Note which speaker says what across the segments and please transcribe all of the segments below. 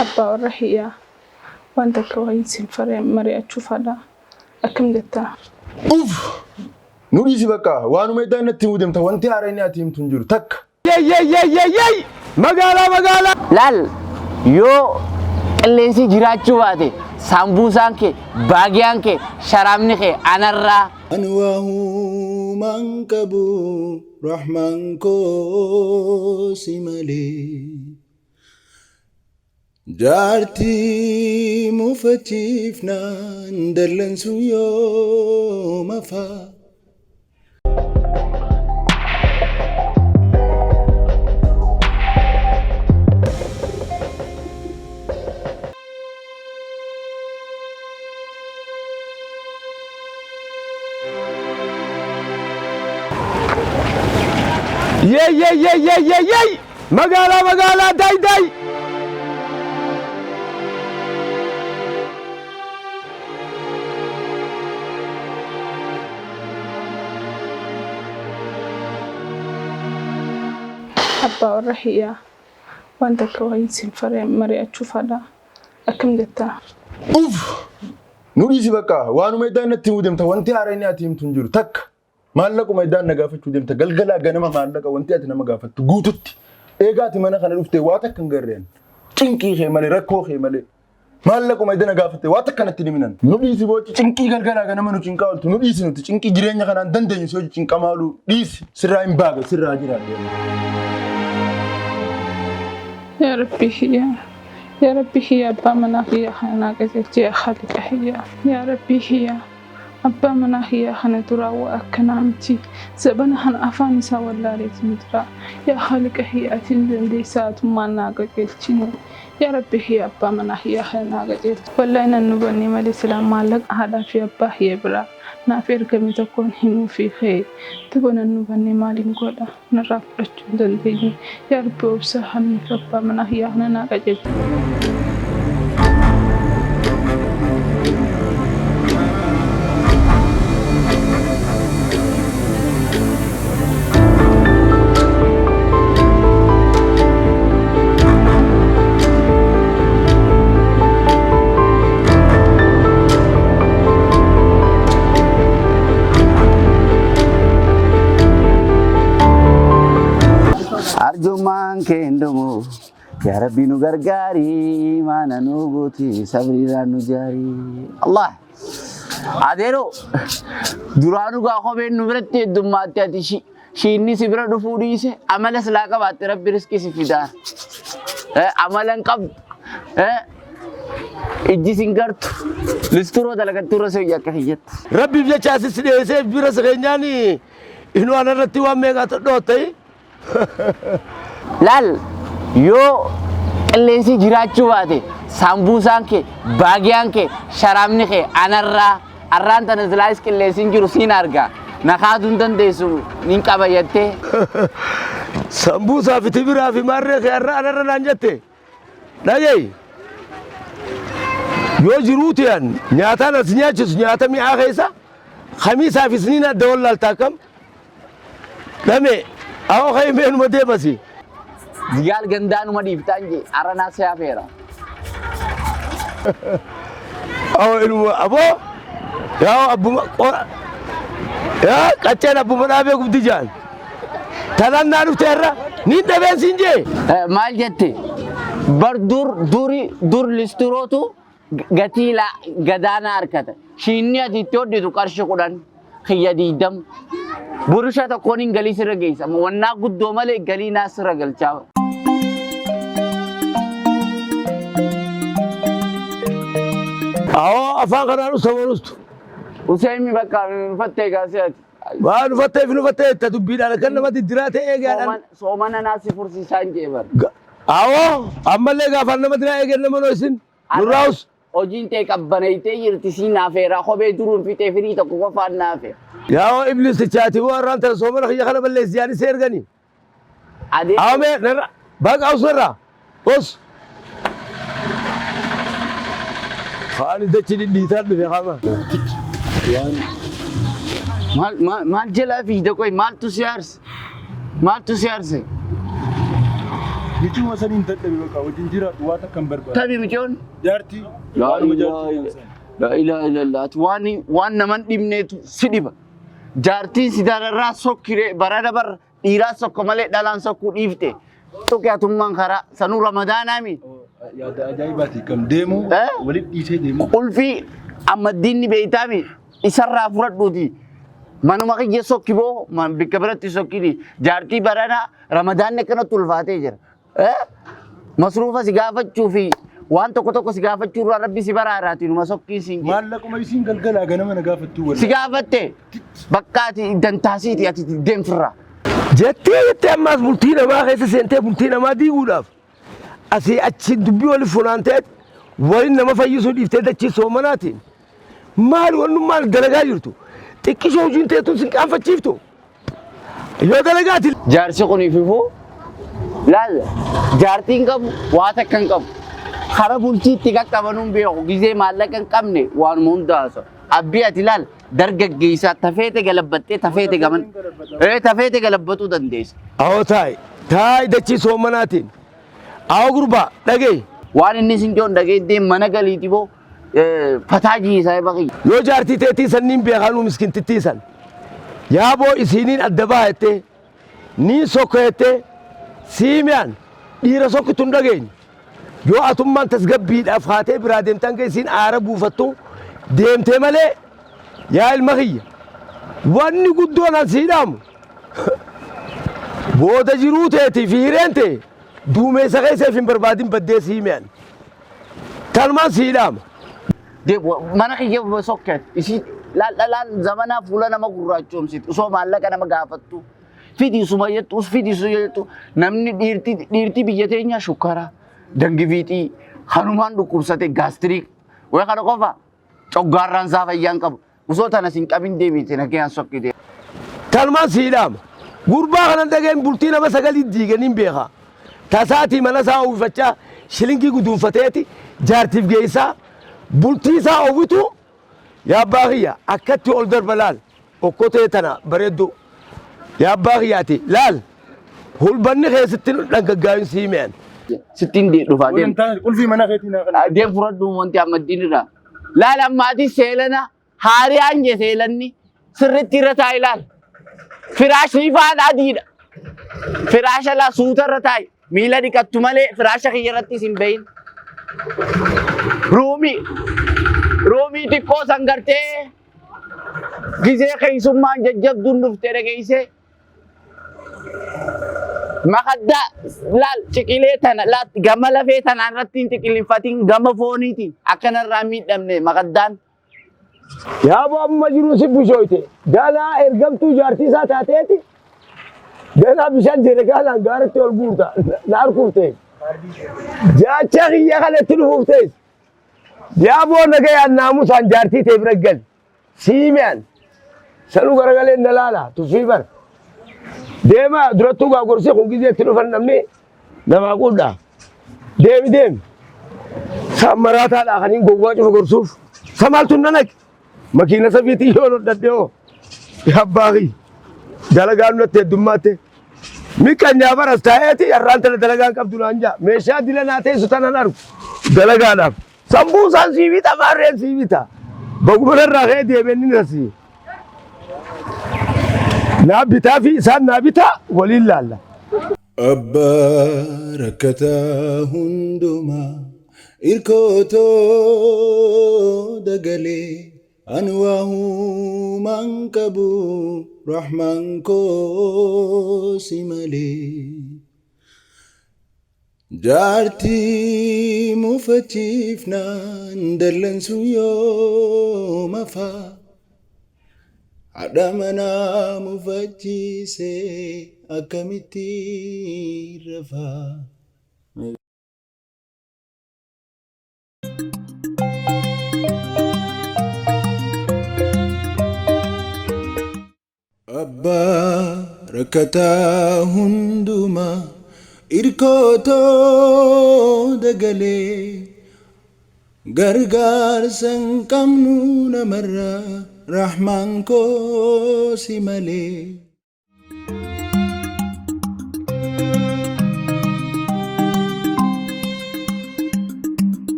Speaker 1: حبة والرحية وانت كويس فريم مري اشوف هذا اكم جتا
Speaker 2: اوف نوريسي بقى وانو ميدان نتيودم وانت عريني اتيم تنجر تك
Speaker 3: يي مقالة
Speaker 4: لال يو اللينسي جراچو باته سامبوسان के बागियां के शराबने के अनर्रा
Speaker 2: अनवाहु मंकबु रहमान को सिमले जारती मुफचिफना ndallan suyo mafa
Speaker 3: يي مقالة داي
Speaker 1: حبة والرحية وانت كويس فريم مري اشوف هذا اكم جتا
Speaker 2: اوف نوريسي بقى وانو ميدان نتيودم وانت عريني اتيم تنجر تك مالكو ميدان نغافچو دمت غلغلا غنما مالك وانت اتنا مغافت غوتت ايغاتي منا خنا دفتي واتك نغرين چنكي خيمالي ركو خيمالي مالكو ميدان نغافت واتك نتني منن نوديسي بوچ چنكي غلغلا غنما نو چنكاولت نوديسي نو چنكي جيرين خنا دندن سو چنكمالو ديس سرايم باغ سرا جيرا
Speaker 1: يا ربي هي أبا مناهي خنا قزلت يا خالق هي يا ربي هي أبا مناهي خنا ترى وأكنامتي زبنا هن أفاني سوالله لتمترا يا خالق هي أتندن دي ساعة ما ناقلتينو يا ربي هي أبا مناهي خنا قزلت والله إن النبني مالي سلام مالك هذا في أبا هي برا نافير كم تكون هم في خير تبون النبني مالي نقوله نرافق جندن ديني يا ربي وبسهل أبا مناهي خنا قزلت
Speaker 4: अर्जुमान के इंदमो या रब्बी नु गरगारी माना नु गोती सबरी रानु जारी अल्लाह आदेरो दुरानु का खोबे नुबरते दुम्माते तिशी शीनी सिबरा दुफूडी से अमल सलाका बात रब्बी रिस्की सिफिदार अमलन कब इज्जी सिंगर्त लिस्तुरो दलगत तुरो से या कहियत
Speaker 3: ربي بيجاسي سي بيرس غنياني انو انا رتي واميغا تدوتي
Speaker 4: लाल यो اللينسي جراچو باته سامبوسان के बागियां के शराबने के अनर्रा अर्रान तनजलाइस के लेसिन की रुसीन अर्गा नखादुन तन देसु निंका बयते
Speaker 3: سمبوسا في تبرا في مره خير انا نانجته دايي يو جروتيان نياتا نسنياچس نياتا مي اخيسا خميسا في سنين دولال تاكم دمي أو خير من مدة بسي.
Speaker 4: ديال جندان ومدي بتانجي أرانا سيافيرا.
Speaker 3: أو إنه أبو يا أبو يا كأنه أبو منابع كبديجان. تلان نارو تهرا نين تبين سينجي.
Speaker 4: مال جتة دور لستروتو قتيلا قدانا أركته. شينيا تيتود دو كارشة كودان خيا ديدم. बुरुशा तो कोणी गली से रगई सा वन्ना गुद्दो मले गली ना से रगल चाव
Speaker 3: आओ अफा करानु समरुस्त
Speaker 4: उसे मी बका फत्ते का से
Speaker 3: वान फत्ते फिनु फत्ते तदुबीना लकन मति दिराते एगा
Speaker 4: सोमन नासी फुर्सी सांजे बर
Speaker 3: आओ अम्मले गा फन मति ना एगा नमनोसिन नुराउस
Speaker 4: ओजिन ते कबनैते यirtisi नाफेरा खोबे दुरुन फिते फ्री तो को फान नाफे
Speaker 3: يا ابليس تشاتي ورانت صومنا خي خلب اللي زياني سيرغني
Speaker 4: ادي
Speaker 3: اومي باق اوسرا بص خالي دتشي دي تاد في خامه
Speaker 4: مال جلا في ده کوئی مال تو سيارس
Speaker 2: Jechuun wasaniin dadhabe bakka wajjin jira waan akka hin barbaadu.
Speaker 4: Tabii mijoon.
Speaker 2: Jaartii.
Speaker 4: La ilaha illallah. Waan naman dhibneetu si dhiba. Jaartiin si dararraa sokkiree barada bar dhiiraa sokko malee dhalaan sokkuu dhiifte. Tokkaatummaan karaa sanuu ramadaanaa mi.
Speaker 2: Yaada ajaa'ibaati kam deemu walitti dhiisee deemu.
Speaker 4: Ulfii amma diinni beeytaa mi isarraa fudhadhuuti. Manuma kiyya sokki boo bikka biratti sokkini jaartii barana ramadaanni akkanatti ulfaatee jira. Masruufa si gaafachuu fi waan tokko si gaafachuu irraa rabbi si baraaraati numa sokkii siin jedhe.
Speaker 2: Maallaquma isiin galgalaa ganama na gaafattuu wala.
Speaker 4: Si gaafatte bakkaati dantaasiiti ati deemsirraa.
Speaker 3: jettee ammaas bultii namaa keessa seentee bultii namaa diiguudhaaf asii achi dubbii waliif funaanteet waliin nama fayyisuu dhiiftee dachii soomanaatiin maal wannummaan dalagaa jirtu xiqqishoo hojiin teetuun sin qaanfachiiftu yoo dalagaati.
Speaker 4: Jaarsi kuniififuu laal jaartiin qabu waa takka hin qabu. Kara bulchiitti qaqqabanuun beeku gizee maallaqa hin qabne waanuma hundaasa. Abbii ati laal dargaggeessaa tafeete galabbattee tafeete gaman tafeete galabbatuu dandeessa.
Speaker 3: Awoo taa'e dachii soomanaatiin awoo gurbaa dhagee.
Speaker 4: Waan inni sin joon dhagee mana galiiti boo fataajii isaa baqi.
Speaker 3: Yoo jaartii teetii sanniin beekanuu miskintittiisan yaa boo isiiniin adda baayettee niin sokko jettee siimiyaan dhiira sokkitu hin dhageenye. Yoo atummaan tasgabbiidhaaf haatee biraa deemtan keessiin aara buufattu deemtee malee yaa ilma kiyya wanni guddoon an siidhaamu booda jiruu teetii fi hireen ta'e duumeessa keesseef hin barbaadin baddee siimiyaan tanumaan siidhaama.
Speaker 4: Mana kiyya sokkeet isii laal zamanaa fuula nama gurraachoomsiti osoo maallaqa nama gaafattu fidii suma jettu fidii suma jettu namni dhiirtii biyya teenya shukkaraa. Dangifiitii hanumaan dhukkubsate gaastirii way kana qofa coggaarraan isaa fayyaan qabu osoo tana sin qabin deemite nagayaan sokkite.
Speaker 3: Tanumaan siidhaama gurbaa kanan dhageen bultii nama sagalii diiganiin beekaa tasaatii mana isaa uwwifachaa shilingii guduunfateeti jaartiif geessaa bultii isaa uwwitu yaa abbaa kiyya akkatti ol darba laal okkotee tana bareeddu yaa abbaa kiyyaati laal hulbanni keessatti dhangaggaayuun siimeen.
Speaker 4: Sittin dhufaa deem.
Speaker 2: Ulfii mana keetii naa kana.
Speaker 4: Deem fudhadhu wanti ammaddiin irraa. Laal ammaati seelana haariyaan je seelanni sirritti irra taa'i laal. Firaashni faan adiidha. Firaasha laa suuta irra taa'i. Miila dhiqattu malee firaasha kiyya irratti hin bahin. Roomii xiqqoo san gartee gizee keessummaan jajjabduun dhuftee dhageessee. Makadda laal ciqilee tana laal gama lafee tanaan irratti hin ciqiliffatiin gama fooniitiin akkanarraa miidhamne makaddaan.
Speaker 3: Yaa boo amma jiru si bushooyte ganaa ergamtuu jaartii isaa taateeti ganaa bishaan jedhe ganaan gaaratti ol guurta naar kurte jaacha kiyya kanatti dhufuuftees yaa boo nagayaan naamusaan jaartii ta'e bira gal siimiyaan sanuu garagalee na laala tuffii bara. Deema durattuu gaa gorsee kun gizeetti dhufan namni namaa quudhaa. Deemi. Sammaraataadhaa kaniin gowwaa cufa gorsuuf. Samaaltu nanaqe. Makiina safiitii yoo hodhadhee hoo. Yabbaahi. Dalagaan nutti heddummaatti. Miqqanyaa baras taa'eeti yarraan tana dalagaan qabdu naan jaa. Meeshaa dila naa teessu tanan argu. Dalagaadhaaf. Sambuusaan sii bita maarreen sii bita. Bagumanarraa ka'ee deemee ni nasii. Naabitaa fi isaan naabitaa waliin laalla.
Speaker 2: Abbaa rakkataa hundumaa irkootoo dagalee ani waa huumaan qabu rahmaan koo si malee. Jaartii mufachiifnaan dallansu yoo mafaa. Adamana mufachiise akkamitti rafaa. Abbaa rakkataa hundumaa irkootoo dagalee gargaarsa hin qabnu namarraa. Rahman ko si malee.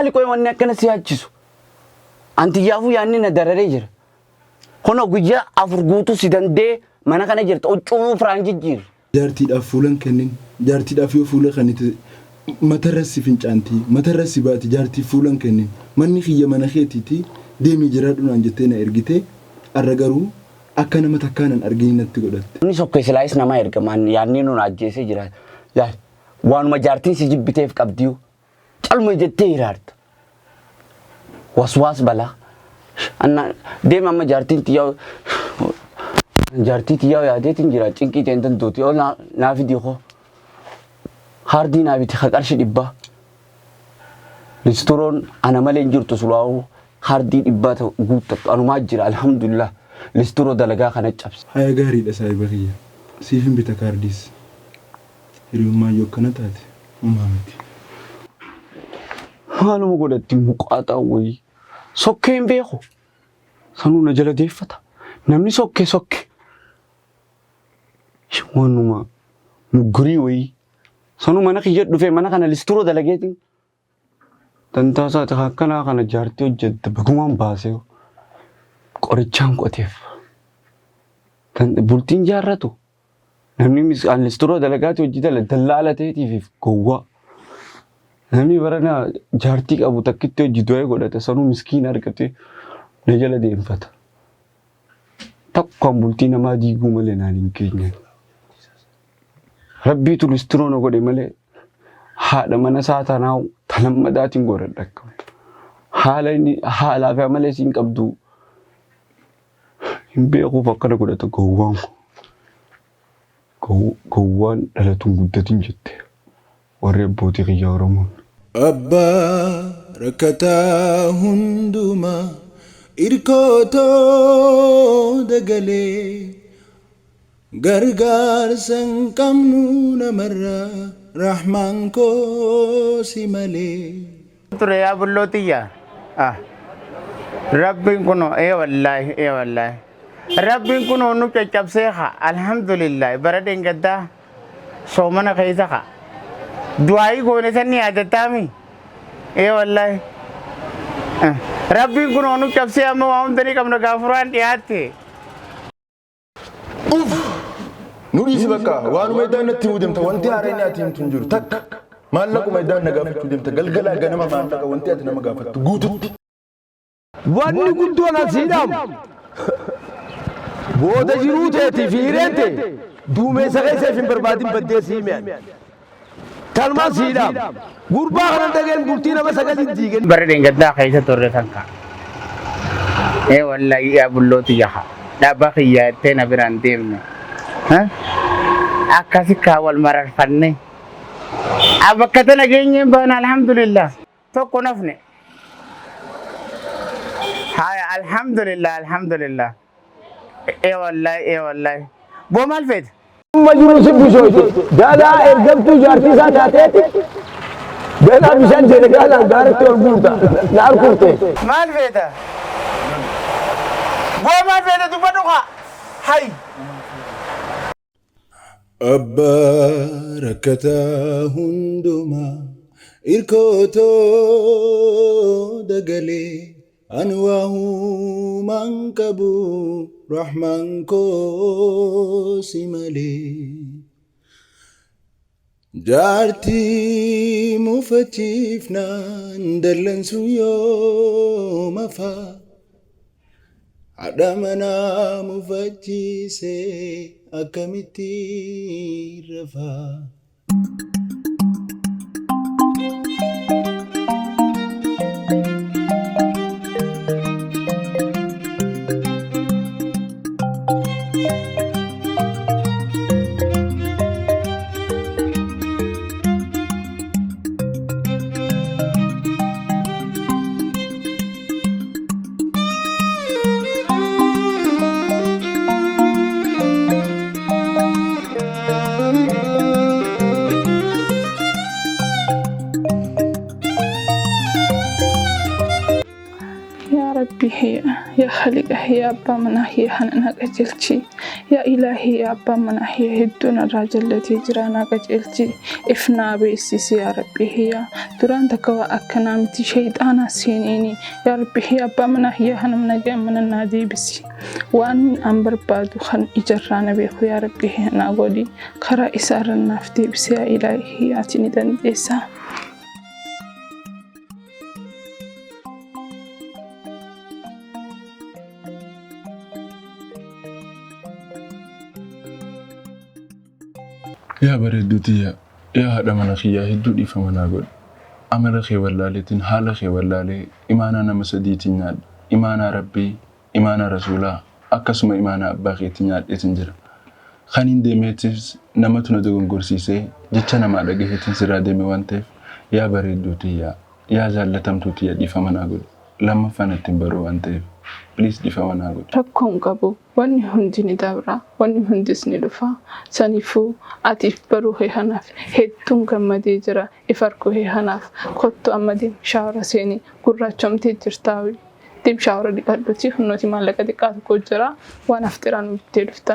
Speaker 4: maali qoy wanni akkana si yaachisu anti yaafuu yaanni na dararee jira hono guyyaa afur guutuu si dandee mana kana jirta uccuu firaanjii jira
Speaker 2: jaartiidhaaf fuulan kennin jaartiidhaaf yoo fuula kanite matarrasi fincaanti matarrasi baati jaartii fuulan kennin manni kiyya mana keetiiti deemii jiraadhunaan jettee na ergite arra garuu akka nama takkaanan arginu natti godhatte.
Speaker 4: Inni sokkee silaayis nama ergamaan yaanni nuun ajjeesee jira. Waanuma jaartiin si jibbiteef qabdiyu calma jettee hiraarta. Waswaas balaa. Deema amma jaartiin xiyyaa yaadeetiin jira cinqii ta'een dandooti yoo naafi diikoo. Haardii naabiti qarshii dhibbaa. Listuroon ana malee hin jirtu sulaa'uu haardii dhibbaa guuttatu anumaa jira alhamdulillah. Listuro dalagaa kana cabse.
Speaker 2: Haya gaariidha saahiba kiyya. Siifin bita kaardiis. Hiriyummaa yoo kana taate uumaa miti.
Speaker 4: Haaluma godhatti muqaaxaa wayii. Sokkee hin beeku. Sanuu na jala deeffata. Namni sokke. Waanuma muggurii wayii. Sanuu mana kiyya dhufee mana kana listuro dalageetiin. Tantaasaati akkanaa kana jaartii hojjette bagumaan baasee. Qorichaan qoteef. Bultiin jaarratu. Namni listuro dalagaati hojii dallaala ta'eetiif gowwaa. Namni barana jaartii qabu takkitti hojii du'ee godhate sanuu miskiin argate na jala deemfata. Takkaan bultii namaa diiguu malee naan hin keenye. Rabbiitu listuro na godhe malee haadha mana isaa tanaa talammadaatiin godhadha. Haalaa fi malee siin qabdu. Hin beekuuf akkana godhata gowwaan gowwaan dhalatuun guddatiin jette warri abbootii kiyyaa Oromoon.
Speaker 2: Abbaa rakkataa hundumaa irkootoo dagalee gargaarsa hin qabnu namarraa rahmaan koo si malee.
Speaker 5: Ture yaa bullootiyaa rabbiin kuno wallaahi. Rabbiin kun onu caccabsee alhamdulillah bara dengaddaa soomana keessa du'aayi goone sanni yaadattaami wallahi rabbiin kun onu cabsee amma waa hundanii qabna gaafuraan dhiyaatte.
Speaker 2: Nuudhiisi bakka waanuma iddaan natti himuu deemta wanti haaraan ati himtu hin jiru takka maallaquma iddaan na gaafachuu deemta galgalaa ganama maallaqa wanti ati nama gaafattu guututti.
Speaker 3: Wanni guddoon asiidhaam. Booda jiruu teeti fi hireente duumessa keessaa hin barbaadin baddee siimeen. Talmaa siidhaam. Gurbaa kana dhageen bultii nama sagalin diigan.
Speaker 5: Bara dengaddaa keessa turre tanka. Wallahi yaa bullooti yaha. Dhaabaa kiyyaa ittee na biraan deemne. Akkasi kaawwal mararfanne. Bakka tana geenyeen baana alhamdulillah. Tokko nafne. Haya alhamdulillah. Wallahi. Boo maal feete?
Speaker 3: Majnun si bushoyte. Gaalaa ergamtuu jaartii isaa taateeti. Gaalaa bishaan jedhe gaalaan gaaratti ol guurta. Naar kurte.
Speaker 5: Maal feeta? Boo maal feete dubbadhu kaa? Hay.
Speaker 2: Abbaa rakkataa hundumaa irkootoo dagalee. Anwaahu mankabu rahman ko simale jaarti mufachiifna dallansu yoo mafa adamana mufachiise akkamitti rafa.
Speaker 1: خالقه يا أبا مناهي هننا قجلتي يا إلهي يا أبا مناهي هدونا الراجل التي جرانا قجلتي إفنا بيسيس يا ربي هي دران تكوى أكنامتي شيطانا سينيني يا ربي هي أبا مناهي هنمنا جام من النادي بسي وأن أمبر بادو خن إجرانا بيخو يا ربي هي ناقولي خرا إسار النافتي بسي يا إلهي ياتيني دنديسا
Speaker 2: يا بردوتي يا هذا مناخي يا هدو دي فمنا قول أمر خي واللالتين حال خي واللالي إيمانا مسديتي ناد إيمانا ربي إيمانا رسولا أكسم إيمانا أباقي تناد إتنجر خانين ديميتيس نمتنا دوغن قرسيسي جيتنا ما دقيه تنسرا ديمي وانتف يا بردوتي يا زالتم توتي دي فمنا قول لما فانتين برو وانتف بليز دي فمنا قول
Speaker 1: rakkoon qabu wanni hundi ni dabra wanni hundis ni dhufa saniifuu atiif baruu kee kanaaf hedduun gammadee jira ifarkuu kee kanaaf kottu amma deem shaawara seenii gurraachomtee jirtaa deem shaawara dhiqadhuuti hunnooti maallaqa xiqqaa tokko jira waan afxiraan bittee dhuftaa